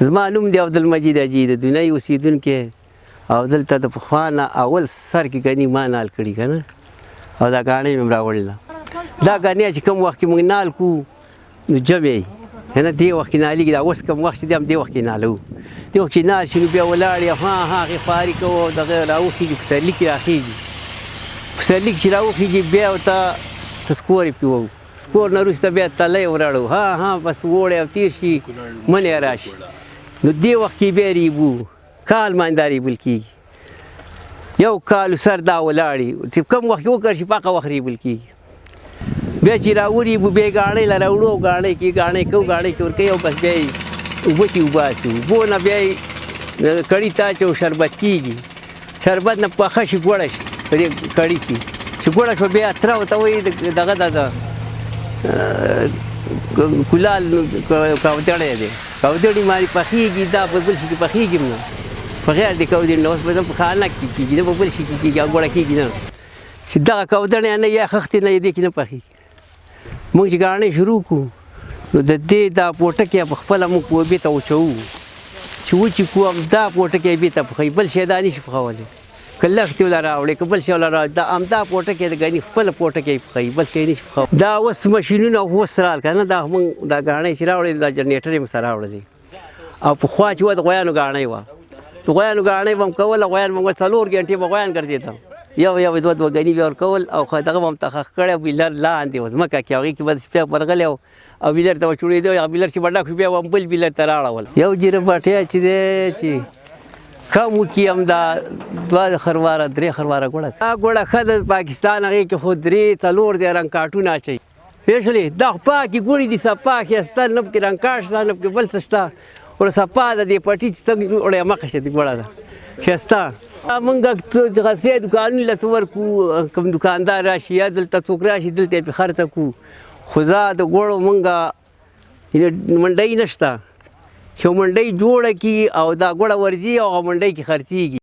زما نوم دی عبدالمجید حاجي د دنۍ اوسېدونکی او دلته د پخوا نه اول سر کې ګني ما نال کړي که نه او دا ګاڼۍ مې هم راوړله دا ګاڼې چې کوم وخت کې موږ نال کوو نو جمع یې که نه دې وخت کې نالېږي دا اوس کوم وخت چې دی هم دې وخت کې نالوو دې وخت چې نال شي نو بیا ولاړ یې هغې خواري کوو او دغه راوخېږي پسرلي کې راخېږي پسرلي کې چې راوخېږي بیا ورته تسکور یې پرې ووو سکور نه وروسته بیا تلی وراړو بس اوړی او تېر شي منی راشي نو دې وخت کې بیا ریبو کال باندې دا ریبل کېږي یو کال سر دا ولاړې چې کوم وخت وکړ شي په هغه وخت ریبل کېږي بیا چې راوریبو بیا یې ګاڼۍ له راوړو ګاڼۍ کې ګاڼۍ کوو ګاڼۍ کې ورکوي او بس بیا یې اوبه کې وباسو اوبو نه بیا یې کړي ته اچوو شربت کېږي شربت نه پخه شي ګوړه شي په دې کړي کې چې ګوړه شوه بیا تره ورته وایي دغه دغه کلال کوتړی دی کوتړي باندې پخېږي دا په بل شي کې پخېږي هم نه په غیر د کوتړي نه اوس به په خانک کې کېږي نه په بل شي کې کېږي او ګوړه کېږي نه چې دغه کوتړی نه یا خښتې نه یې دې کې نه پخېږي موږ چې ګاڼۍ شروع کړو نو د دې دا پوټکی په خپله موږ اوبې ته وچوو چې وچې کړو همدا پوټکی یې بېرته پخوي بل شی دا نشي پخولی که لښتې وله راوړې که بل شی وله راوړې دا همدا پوټکی د ګني خپله پوټکی یې پخوي بل شی نشي پخولی دا اوس مشینونه اوس رال که نه دا موږ دا ګاڼۍ چې راوړې دا جنریټر یې موږ سره راوړلی او پخوا چې وه د غویانو ګاڼۍ وه د غویانو ګاڼۍ به هم کوله غویان به 4 ګنټې به غویان ګرځېدم یو دوه ګني به ورکول او دغه به هم تخښ کړی بیلر لاندې و ځمکه کې هغې کې به سپی ورغلی او بیلر ته به چوړېده هغه بیلر چې به ډک شو بیا به هم بل بیلر ته راړول یو جیره پټیا چې دی چې کم وکړي همدا 2 خرواره 3 خرواره ګوړه دا ګوړه ښه د پاکستان هغې کې خو 3 4 دی رنګ کاټونه اچوي پوه شولې دا خو پاکې ګوړې دي صفا ښایسته نه پکې رنګ کاټ شته نه پکې بل څه شته ور صفا ده دې پټي چې څنګه وړی مخه شه دې ګوړه ده ښایسته موږ غسې دوکانونه له څه ورکړو کوم دوکاندار راشي یا دلته څوک راشي دلته یې پرې خرڅه کړو خو زه د ګوړو موږ منډۍ نشته چې منډۍ جوړه کړي او دا ګوړه ورځي او هغه منډۍ کې خرڅېږي